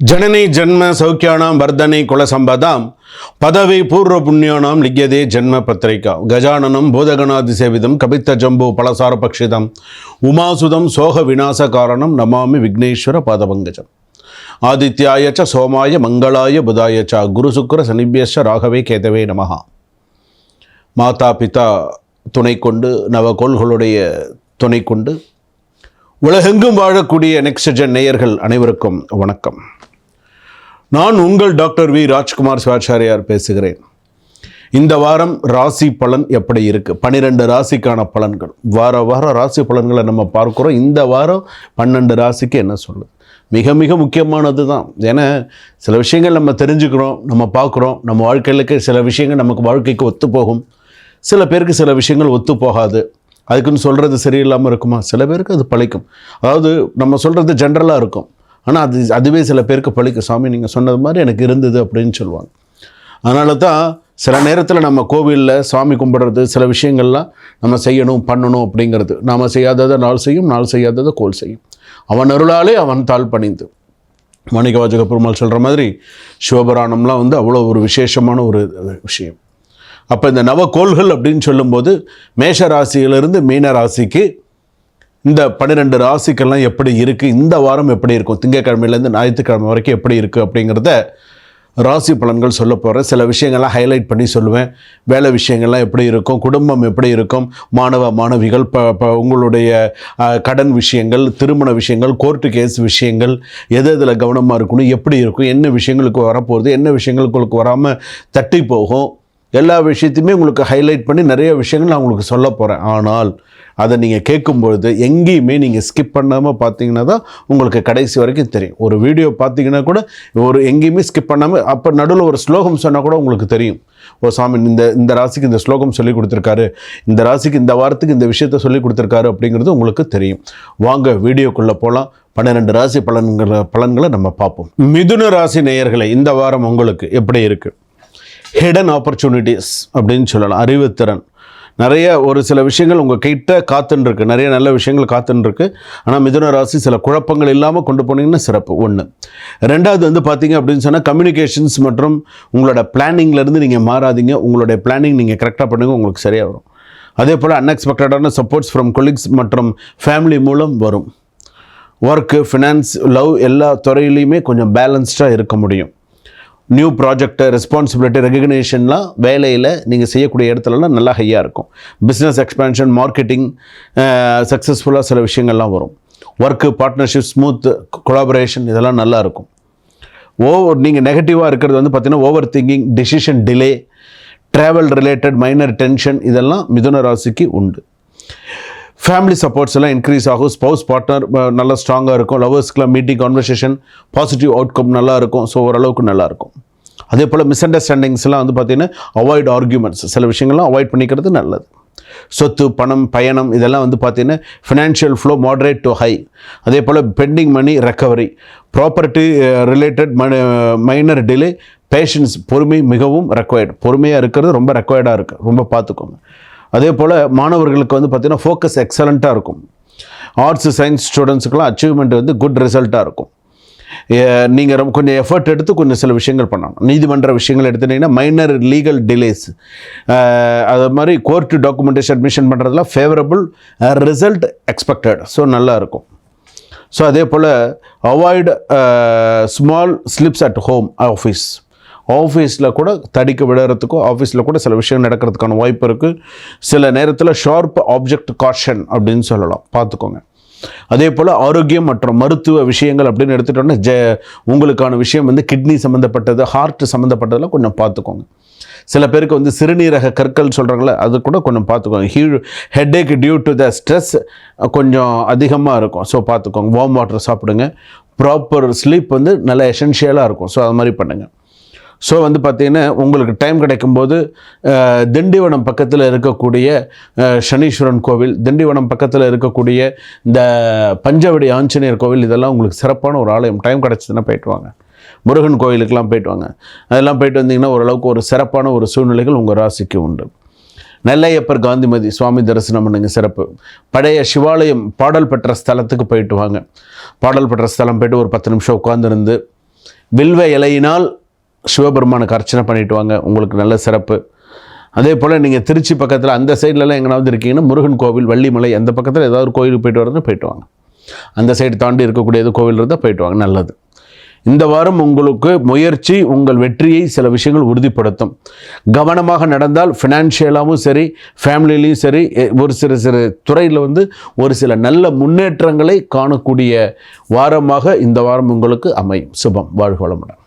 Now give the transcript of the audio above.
जननी जन्म सौख्याणां वर्धने कुलसंपदां पदवी पूर्व पुण्यानां लिख्यते जन्म पत्रिका गजाननं बोधगणादिसेवितं कपित्तजम्बो फलसारपक्षितम् उमासुतं सोह विनाशकारणं नमामि विघ्नेश्वर पादपङ्कजम् आदित्याय च सोमाय मंगलाय बुधाय च गुरुशुक्र शनिभ्यश्च राघवे केतवे नमः माता पिता துணை கொண்டு நவகோள்களுடைய துணை கொண்டு உலகெங்கும் வாழக்கூடிய நெக்ஸ்ட் ஜென் நேயர்கள் அனைவருக்கும் வணக்கம். நான் உங்கள் டாக்டர் வி ராஜ்குமார் சிவாச்சாரியார் பேசுகிறேன். இந்த வாரம் ராசி பலன் எப்படி இருக்குது? 12 ராசிக்கான பலன்கள். வார ராசி பலன்களை நம்ம பார்க்குறோம். இந்த வாரம் 12 ராசிக்கு என்ன சொல்லுது? மிக மிக முக்கியமானது தான். ஏன்னா சில விஷயங்கள் நம்ம தெரிஞ்சுக்கிறோம், நம்ம பார்க்குறோம். நம்ம வாழ்க்கையிலுக்கு சில விஷயங்கள் நமக்கு வாழ்க்கைக்கு ஒத்து போகும், சில பேருக்கு சில விஷயங்கள் ஒத்து போகாது. அதுக்குன்னு சொல்கிறது சரியில்லாமல் இருக்குமா? சில பேருக்கு அது பழிக்கும். அதாவது நம்ம சொல்கிறது ஜென்ரலாக இருக்கும், ஆனால் அதுவே சில பேருக்கு பழிக்கும். சாமி நீங்கள் சொன்னது மாதிரி எனக்கு இருந்தது அப்படின்னு சொல்லுவாங்க. அதனால தான் சில நேரத்தில் நம்ம கோவிலில் சாமி கும்பிட்றது, சில விஷயங்கள்லாம் நம்ம செய்யணும் பண்ணணும் அப்படிங்கிறது. நாம் செய்யாததை நாள் செய்யும், நாள் செய்யாததை கோல் செய்யும். அவன் அருளாலே அவன் தாழ் பணிந்து. மாணிக்கவாசக பெருமாள் சொல்கிற மாதிரி சிவபுராணம்லாம் அவ்வளோ ஒரு விசேஷமான ஒரு விஷயம். அப்போ இந்த நவகோள்கள் அப்படின்னு சொல்லும்போது மேஷ ராசியிலிருந்து மீன ராசிக்கு இந்த 12 ராசிக்கெல்லாம் எப்படி இருக்குது, இந்த வாரம் எப்படி இருக்கும், திங்கட்கிழமையிலேருந்து ஞாயிற்றுக்கிழமை வரைக்கும் எப்படி இருக்குது அப்படிங்கிறத ராசி பலன்கள் சொல்ல போகிறேன். சில விஷயங்கள்லாம் ஹைலைட் பண்ணி சொல்லுவேன். வேலை விஷயங்கள்லாம் எப்படி இருக்கும், குடும்பம் எப்படி இருக்கும், மாணவிகள் உங்களுடைய கடன் விஷயங்கள், திருமண விஷயங்கள், கோர்ட்டு கேஸ் விஷயங்கள், எதில் கவனமாக இருக்கணும், எப்படி இருக்கும், என்ன விஷயங்களுக்கு வரப்போகுது, என்ன விஷயங்களுக்கு வராமல் தட்டி போகும், எல்லா விஷயத்தையுமே உங்களுக்கு ஹைலைட் பண்ணி நிறைய விஷயங்கள் நான் உங்களுக்கு சொல்ல போகிறேன். ஆனால் அதை நீங்கள் கேட்கும்பொழுது எங்கேயுமே நீங்கள் ஸ்கிப் பண்ணாமல் பார்த்தீங்கன்னா தான் உங்களுக்கு கடைசி வரைக்கும் தெரியும். ஒரு வீடியோ பார்த்தீங்கன்னா கூட எங்கேயுமே ஸ்கிப் பண்ணாமல் அப்போ நடுவில் ஒரு ஸ்லோகம் சொன்னால் கூட உங்களுக்கு தெரியும். ஓ சாமி இந்த ராசிக்கு இந்த ஸ்லோகம் சொல்லி கொடுத்துருக்காரு, இந்த ராசிக்கு இந்த வாரத்துக்கு இந்த விஷயத்த சொல்லி கொடுத்துருக்காரு அப்படிங்கிறது உங்களுக்கு தெரியும். வாங்க வீடியோக்குள்ளே போகலாம். 12 ராசி பலன்களை நம்ம பார்ப்போம். மிதுன ராசி நேயர்களை இந்த வாரம் உங்களுக்கு எப்படி இருக்குது? ஹிடன் ஆப்பர்ச்சுனிட்டிஸ் அப்படின்னு சொல்லலாம். அறிவுத்திறன் நிறைய, ஒரு சில விஷயங்கள் உங்கள் கிட்ட காத்துன்னு இருக்குது, நிறைய நல்ல விஷயங்கள் காத்துன்னு இருக்குது. ஆனால் மிதுன ராசி சில குழப்பங்கள் இல்லாமல் கொண்டு போனீங்கன்னா சிறப்பு. ஒன்று. ரெண்டாவது பார்த்தீங்க அப்படின்னு சொன்னால் கம்யூனிகேஷன்ஸ் மற்றும் உங்களோட பிளானிங்லேருந்து நீங்கள் மாறாதீங்க. உங்களுடைய பிளானிங் நீங்கள் கரெக்டாக பண்ணுங்கள், உங்களுக்கு சரியாக வரும். அதே போல் அன்எக்ஸ்பெக்டடான சப்போர்ட்ஸ் ஃப்ரம் கொலீக்ஸ் மற்றும் ஃபேமிலி மூலம் வரும். ஒர்க்கு, ஃபினான்ஸ், லவ் எல்லா துறையிலையுமே கொஞ்சம் பேலன்ஸ்டாக இருக்க முடியும். நியூ ப்ராஜெக்டு, ரெஸ்பான்சிபிலிட்டி, ரெகக்னேஷன்லாம் வேலையில் நீங்கள் செய்யக்கூடிய இடத்துலலாம் நல்லா ஹையாக இருக்கும். பிஸ்னஸ் எக்ஸ்பேன்ஷன், மார்க்கெட்டிங் சக்ஸஸ்ஃபுல்லாக சில விஷயங்கள்லாம் வரும். ஒர்க்கு, பார்ட்னர்ஷிப், ஸ்மூத் கொலாபரேஷன் இதெல்லாம் நல்லா இருக்கும். நீங்கள் நெகட்டிவாக இருக்கிறது பார்த்தீங்கன்னா over thinking, decision delay, travel related minor tension இதெல்லாம் மிதுன ராசிக்கு உண்டு. ஃபேமிலி சப்போர்ட்ஸ் எல்லாம் இன்க்ரீஸ் ஆகும். ஸ்பவுஸ் பார்ட்னர் நல்லா ஸ்ட்ராங்காக இருக்கும். லவர்ஸ்க்குலாம் மீட்டிங், கான்வர்சேஷன், பாசிட்டிவ் அவுட்கம் நல்லா இருக்கும். ஸோ ஓரளவுக்கு நல்லாயிருக்கும். அதே போல் மிஸ் அண்டர்ஸ்டாண்டிங்ஸ்லாம் பார்த்தீங்கன்னா அவாய்ட் ஆர்கியூமெண்ட்ஸ், சில விஷயங்கள்லாம் அவாய்ட் பண்ணிக்கிறது நல்லது. சொத்து, பணம், பயணம் இதெல்லாம் பார்த்தீங்கன்னா financial flow moderate to high. அதே போல் pending money recovery, property related minor delay, patience பொறுமை மிகவும் ரெக்வயர்டு. பொறுமையாக இருக்கிறது ரொம்ப ரெக்வயர்டாக இருக்குது, ரொம்ப பார்த்துக்கோங்க. அதே போல் மாணவர்களுக்கு பார்த்தீங்கன்னா ஃபோக்கஸ் எக்ஸலண்ட்டாக இருக்கும். ஆர்ட்ஸ், சயின்ஸ் ஸ்டூடெண்ட்ஸுக்கெல்லாம் அச்சீவ்மெண்ட் குட் ரிசல்ட்டாக இருக்கும். நீங்கள் கொஞ்சம் எஃபர்ட் எடுத்து கொஞ்சம் சில விஷயங்கள் பண்ணணும். நீதிமன்ற விஷயங்கள் எடுத்துட்டிங்கன்னா மைனர் லீகல் டிலேஸ், அது மாதிரி கோர்ட்டு டாக்குமெண்டேஷன் அட்மிஷன் பண்ணுறதுலாம் ஃபேவரபுள் ரிசல்ட் எக்ஸ்பெக்டட். ஸோ நல்லா இருக்கும். ஸோ அதே போல் avoid small slips at home office. ஆஃபீஸில் கூட தடிக்க விடுறதுக்கோ, ஆஃபீஸில் கூட சில விஷயம் நடக்கிறதுக்கான வாய்ப்பு இருக்குது. சில நேரத்தில் ஷார்ப் ஆப்ஜெக்ட் காஷன் அப்படின்னு சொல்லலாம், பார்த்துக்கோங்க. அதே போல் ஆரோக்கியம் மற்றும் மருத்துவ விஷயங்கள் அப்படின்னு எடுத்துட்டோன்னா உங்களுக்கான விஷயம் கிட்னி சம்மந்தப்பட்டது, ஹார்ட் சம்மந்தப்பட்டதெல்லாம் கொஞ்சம் பார்த்துக்கோங்க. சில பேருக்கு சிறுநீரக கற்கள் சொல்கிறாங்களே, அது கூட கொஞ்சம் பார்த்துக்கோங்க. Headache due to the stress கொஞ்சம் அதிகமாக இருக்கும். ஸோ பார்த்துக்கோங்க. வார்ம் வாட்டர் சாப்பிடுங்க. ப்ராப்பர் ஸ்லீப் நல்ல எசென்ஷியலாக இருக்கும். ஸோ அது மாதிரி பண்ணுங்கள். ஸோ பார்த்தீங்கன்னா உங்களுக்கு டைம் கிடைக்கும்போது திண்டிவனம் பக்கத்தில் இருக்கக்கூடிய சனீஸ்வரன் கோவில், திண்டிவனம் பக்கத்தில் இருக்கக்கூடிய இந்த பஞ்சவடி ஆஞ்சநேயர் கோவில், இதெல்லாம் உங்களுக்கு சிறப்பான ஒரு ஆலயம். டைம் கிடச்சதுன்னா போயிட்டு வாங்க. முருகன் கோவிலுக்கெல்லாம் போயிட்டு வாங்க. அதெல்லாம் போயிட்டு வந்தீங்கன்னா ஓரளவுக்கு ஒரு சிறப்பான ஒரு சூழ்நிலைகள் உங்கள் ராசிக்கு உண்டு. நெல்லையப்பர் காந்திமதி சுவாமி தரிசனம் பண்ணுங்க, சிறப்பு. பழைய சிவாலயம் பாடல் பெற்ற ஸ்தலத்துக்கு போயிட்டு வாங்க. பாடல் பெற்ற ஸ்தலம் போய்ட்டு ஒரு 10 நிமிஷம் உட்காந்துருந்து வில்வ இலையினால் சிவபெருமானுக்கு அர்ச்சனை பண்ணிட்டு வாங்க, உங்களுக்கு நல்ல சிறப்பு. அதே போல் நீங்கள் திருச்சி பக்கத்தில் அந்த சைட்லலாம் எங்கேனாவது இருக்கீங்கன்னா முருகன் கோவில், வள்ளிமலை, அந்த பக்கத்தில் ஏதாவது ஒரு கோயிலுக்கு போயிட்டு வரதுன்னு போயிட்டு வாங்க. அந்த சைடு தாண்டி இருக்கக்கூடிய கோவில் இருந்தால் போயிட்டு வாங்க, நல்லது. இந்த வாரம் உங்களுக்கு முயற்சி உங்கள் வெற்றியை சில விஷயங்கள் உறுதிப்படுத்தும். கவனமாக நடந்தால் ஃபினான்ஷியலாகவும் சரி, ஃபேமிலியிலையும் சரி, ஒரு சிறு துறையில் ஒரு சில நல்ல முன்னேற்றங்களை காணக்கூடிய வாரமாக இந்த வாரம் உங்களுக்கு அமையும். சுபம். வாழ்க வளமுடன்.